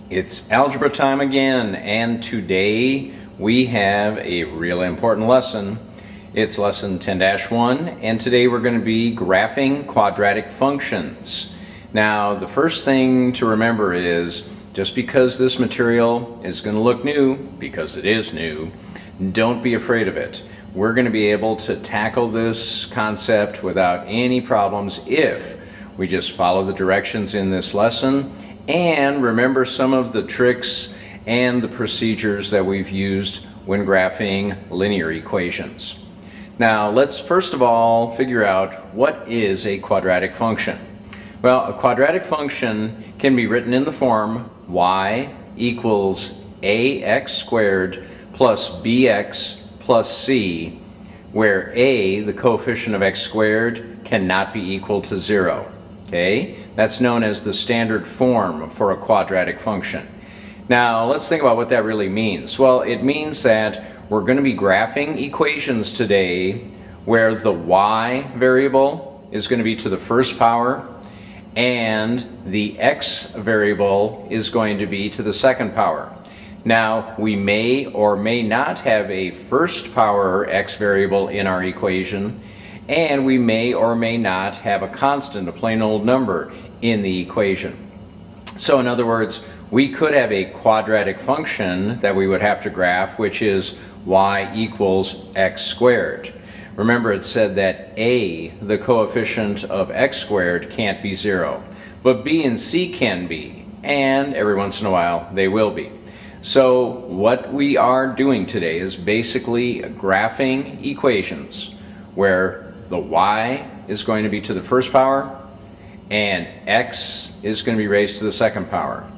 It's algebra time again, and today we have a really important lesson. It's lesson 10-1, and today we're going to be graphing quadratic functions. Now, the first thing to remember is just because this material is going to look new, because it is new, don't be afraid of it. We're going to be able to tackle this concept without any problems if we just follow the directions in this lesson and remember some of the tricks and the procedures that we've used when graphing linear equations. Now, let's first of all figure out what is a quadratic function. Well, a quadratic function can be written in the form y equals ax squared plus bx plus c, where a, the coefficient of x squared, cannot be equal to 0. Okay? That's known as the standard form for a quadratic function. Now, let's think about what that really means. Well, it means that we're going to be graphing equations today where the y variable is going to be to the first power and the x variable is going to be to the second power. Now, we may or may not have a first power x variable in our equation, and we may or may not have a constant, a plain old number, in the equation. So in other words, we could have a quadratic function that we would have to graph, which is y equals x squared. Remember, it said that a, the coefficient of x squared, can't be 0, but b and c can be, and every once in a while they will be. So what we are doing today is basically graphing equations where the y is going to be to the first power and x is going to be raised to the second power.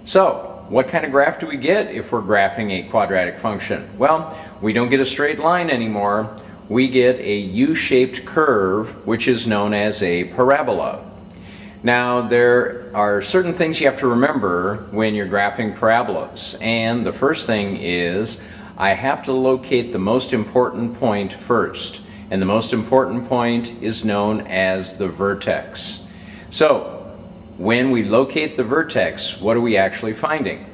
So what kind of graph do we get if we're graphing a quadratic function? Well, we don't get a straight line anymore. We get a U-shaped curve, which is known as a parabola. Now, there are certain things you have to remember when you're graphing parabolas, and the first thing is I have to locate the most important point first, and the most important point is known as the vertex. So when we locate the vertex, what are we actually finding?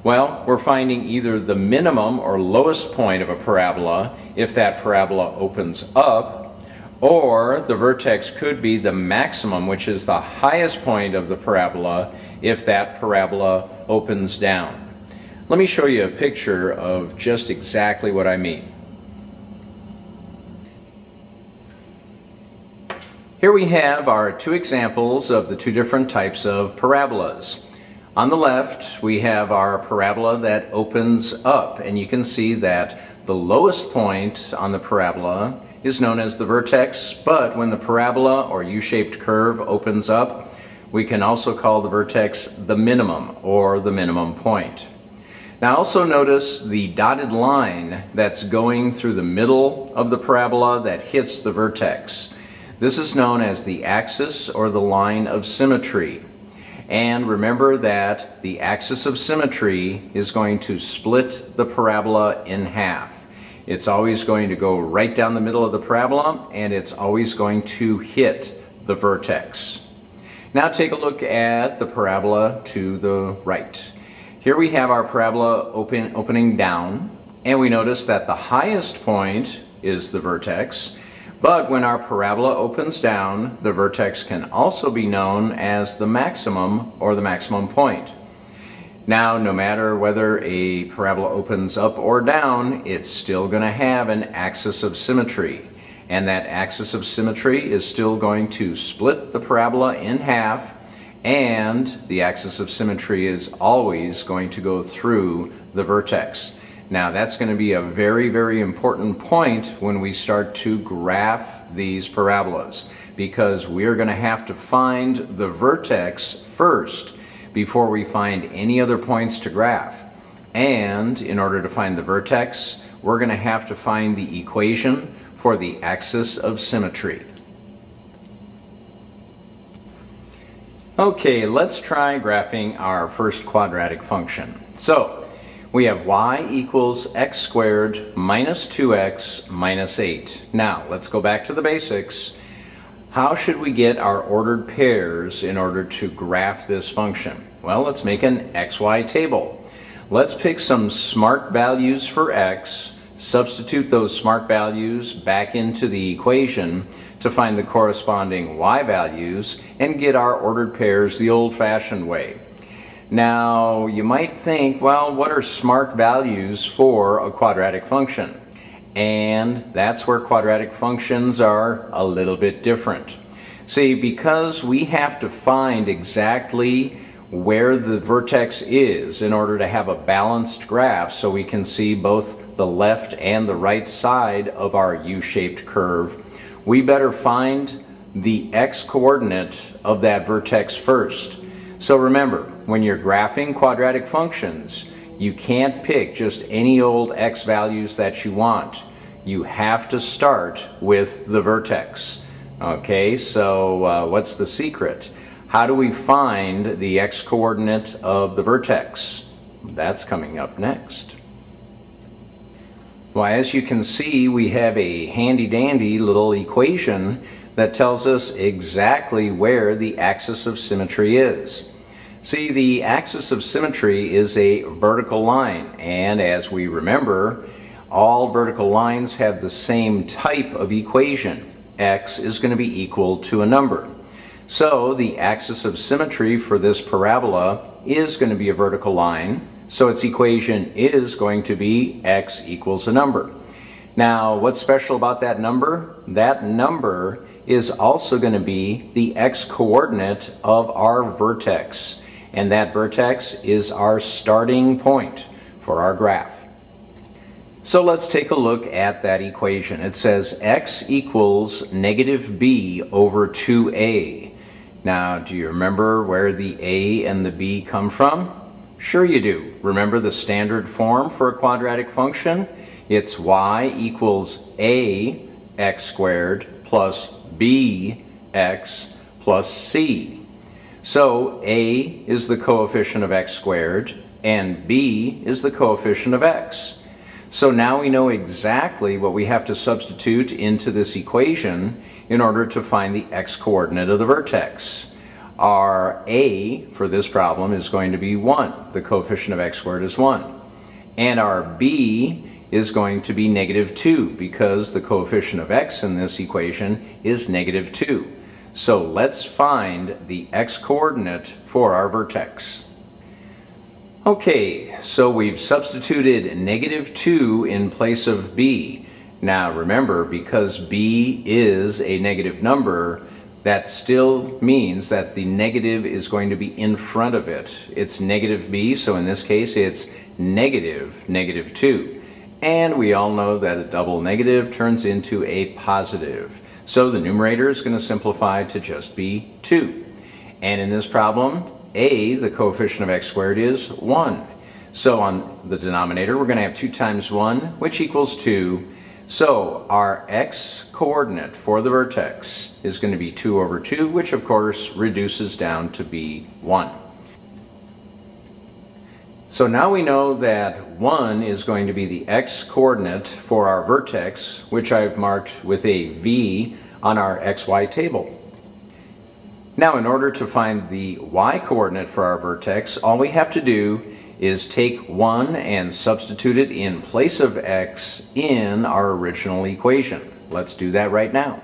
Well, we're finding either the minimum or lowest point of a parabola if that parabola opens up, or the vertex could be the maximum, which is the highest point of the parabola, if that parabola opens down. Let me show you a picture of just exactly what I mean. Here we have our two examples of the two different types of parabolas. On the left, we have our parabola that opens up, and you can see that the lowest point on the parabola is known as the vertex, but when the parabola or U-shaped curve opens up, we can also call the vertex the minimum or the minimum point. Now also notice the dotted line that's going through the middle of the parabola that hits the vertex. This is known as the axis or the line of symmetry. And remember that the axis of symmetry is going to split the parabola in half. It's always going to go right down the middle of the parabola, and it's always going to hit the vertex. Now take a look at the parabola to the right. Here we have our parabola opening down, and we notice that the highest point is the vertex. But when our parabola opens down, the vertex can also be known as the maximum or the maximum point. Now, no matter whether a parabola opens up or down, it's still going to have an axis of symmetry. And that axis of symmetry is still going to split the parabola in half, and the axis of symmetry is always going to go through the vertex. Now, that's going to be a very, very important point when we start to graph these parabolas, because we're going to have to find the vertex first before we find any other points to graph. And in order to find the vertex, we're going to have to find the equation for the axis of symmetry. Okay, let's try graphing our first quadratic function. So, we have y equals x squared minus 2x minus 8. Now, let's go back to the basics. How should we get our ordered pairs in order to graph this function? Well, let's make an XY table. Let's pick some smart values for x, substitute those smart values back into the equation to find the corresponding y values and get our ordered pairs the old-fashioned way. Now, you might think, well, what are smart values for a quadratic function? And that's where quadratic functions are a little bit different. See, because we have to find exactly where the vertex is in order to have a balanced graph so we can see both the left and the right side of our U-shaped curve, we better find the x-coordinate of that vertex first. So remember, when you're graphing quadratic functions, you can't pick just any old x values that you want. You have to start with the vertex. Okay, so what's the secret? How do we find the x-coordinate of the vertex? That's coming up next. Well, as you can see, we have a handy-dandy little equation that tells us exactly where the axis of symmetry is. See, the axis of symmetry is a vertical line, and as we remember, all vertical lines have the same type of equation. X is going to be equal to a number. So the axis of symmetry for this parabola is going to be a vertical line, so its equation is going to be x equals a number. Now, what's special about that number? That number is also going to be the x-coordinate of our vertex, and that vertex is our starting point for our graph. So let's take a look at that equation. It says x equals negative b over 2a. Now, do you remember where the a and the b come from? Sure you do. Remember the standard form for a quadratic function? It's y equals a x squared plus b x plus c. So a is the coefficient of x squared and b is the coefficient of x. So now we know exactly what we have to substitute into this equation in order to find the x-coordinate of the vertex. Our a for this problem is going to be 1. The coefficient of x squared is 1. And our b is going to be negative 2 because the coefficient of x in this equation is negative 2. So let's find the x-coordinate for our vertex. Okay, so we've substituted negative 2 in place of b. Now remember, because b is a negative number, that still means that the negative is going to be in front of it. It's negative b, so in this case it's negative 2. And we all know that a double negative turns into a positive. So the numerator is going to simplify to just be 2. And in this problem, a, the coefficient of x squared, is 1. So on the denominator, we're going to have 2 times 1, which equals 2. So our x-coordinate for the vertex is going to be 2 over 2, which of course reduces down to be 1. So now we know that 1 is going to be the x-coordinate for our vertex, which I've marked with a V on our xy table. Now, in order to find the y-coordinate for our vertex, all we have to do is take 1 and substitute it in place of x in our original equation. Let's do that right now.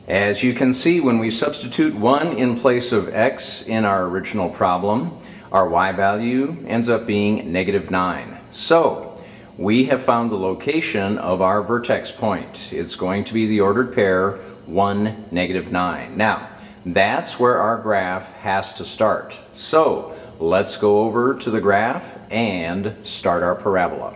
As you can see, when we substitute 1 in place of x in our original problem, our y value ends up being negative 9. So, we have found the location of our vertex point. It's going to be the ordered pair 1, negative 9. Now, that's where our graph has to start. So, let's go over to the graph and start our parabola.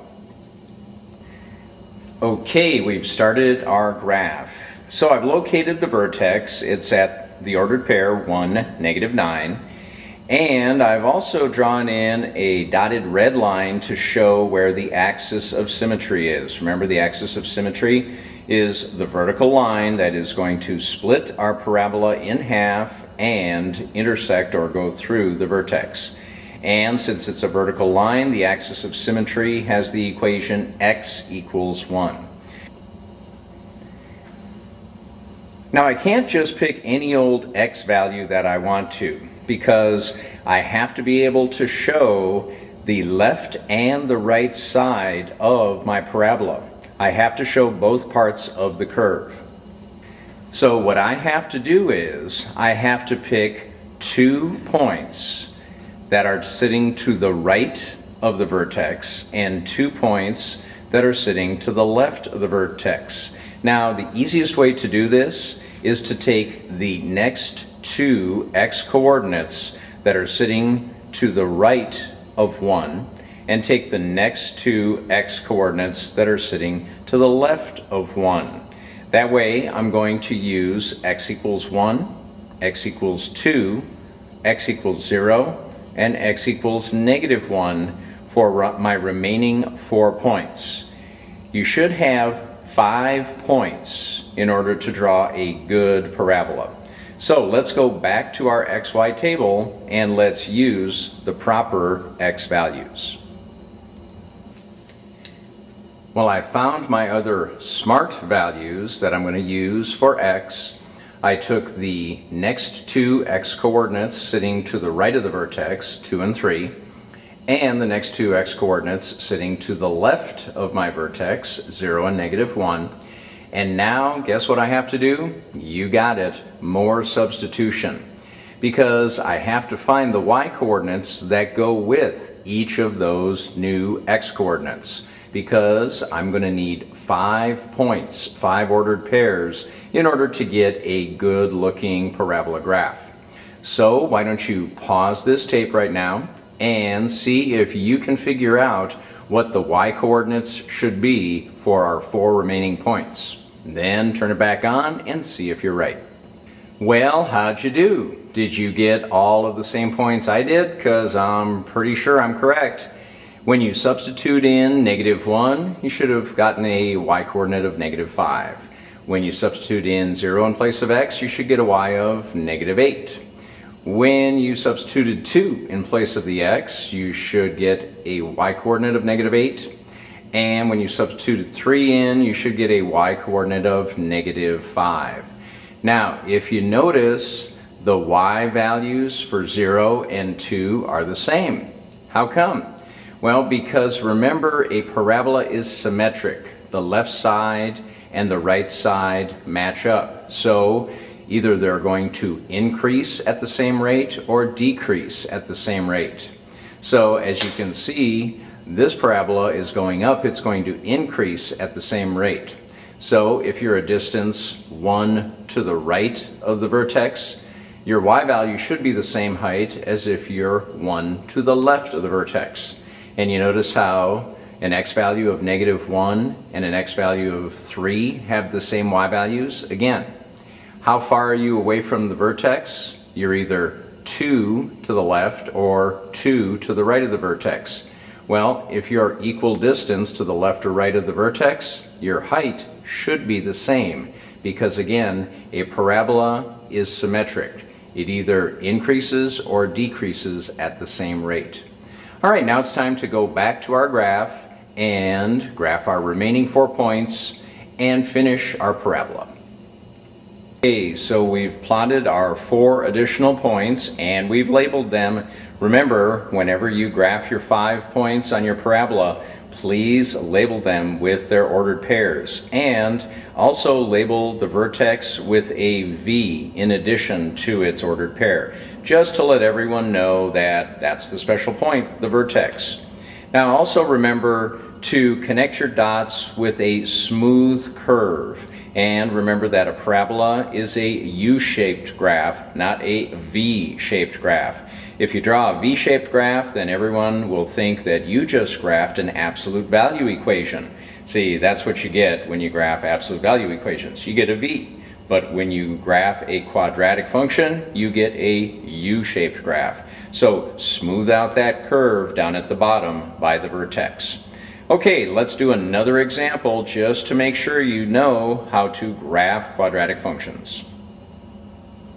Okay, we've started our graph. So I've located the vertex. It's at the ordered pair 1, negative 9. And I've also drawn in a dotted red line to show where the axis of symmetry is. Remember, the axis of symmetry is the vertical line that is going to split our parabola in half and intersect or go through the vertex. And since it's a vertical line, the axis of symmetry has the equation x equals 1. Now I can't just pick any old x value that I want to, because I have to be able to show the left and the right side of my parabola. I have to show both parts of the curve. So what I have to do is I have to pick 2 points that are sitting to the right of the vertex and 2 points that are sitting to the left of the vertex. Now the easiest way to do this is to take the next 2 x coordinates that are sitting to the right of 1 and take the next 2 x coordinates that are sitting to the left of 1. That way I'm going to use x equals 1, x equals 2, x equals 0, and x equals -1 for my remaining 4 points. You should have 5 points in order to draw a good parabola. So let's go back to our xy table and let's use the proper x values. Well, I found my other smart values that I'm going to use for x. I took the next 2 x coordinates sitting to the right of the vertex, 2 and 3, and the next 2 x coordinates sitting to the left of my vertex, 0 and -1. And now, guess what I have to do? You got it, more substitution. Because I have to find the y coordinates that go with each of those new x coordinates. Because I'm going to need 5 points, 5 ordered pairs, in order to get a good looking parabola graph. So why don't you pause this tape right now and see if you can figure out what the y coordinates should be for our 4 remaining points. Then turn it back on and see if you're right. Well, how'd you do? Did you get all of the same points I did? Because I'm pretty sure I'm correct. When you substitute in -1, you should have gotten a y coordinate of -5. When you substitute in 0 in place of x, you should get a y of -8. When you substituted 2 in place of the x, you should get a y coordinate of -8. And when you substituted 3 in, you should get a y coordinate of -5. Now, if you notice, the y values for 0 and 2 are the same. How come? Well, because remember, a parabola is symmetric. The left side and the right side match up. So either they're going to increase at the same rate or decrease at the same rate. So as you can see, this parabola is going up, it's going to increase at the same rate. So if you're a distance 1 to the right of the vertex, your y value should be the same height as if you're 1 to the left of the vertex. And you notice how an x value of -1 and an x value of 3 have the same y values? Again, how far are you away from the vertex? You're either 2 to the left or 2 to the right of the vertex. Well, if you're equal distance to the left or right of the vertex, your height should be the same, because again, a parabola is symmetric. It either increases or decreases at the same rate. All right, now it's time to go back to our graph and graph our remaining 4 points and finish our parabola. Okay, so we've plotted our 4 additional points and we've labeled them. Remember, whenever you graph your 5 points on your parabola, please label them with their ordered pairs, and also label the vertex with a V in addition to its ordered pair, just to let everyone know that that's the special point, the vertex. Now also remember to connect your dots with a smooth curve, and remember that a parabola is a U-shaped graph, not a V-shaped graph. If you draw a V-shaped graph, then everyone will think that you just graphed an absolute value equation. See, that's what you get when you graph absolute value equations. You get a V. But when you graph a quadratic function, you get a U-shaped graph. So smooth out that curve down at the bottom by the vertex. Okay, let's do another example just to make sure you know how to graph quadratic functions.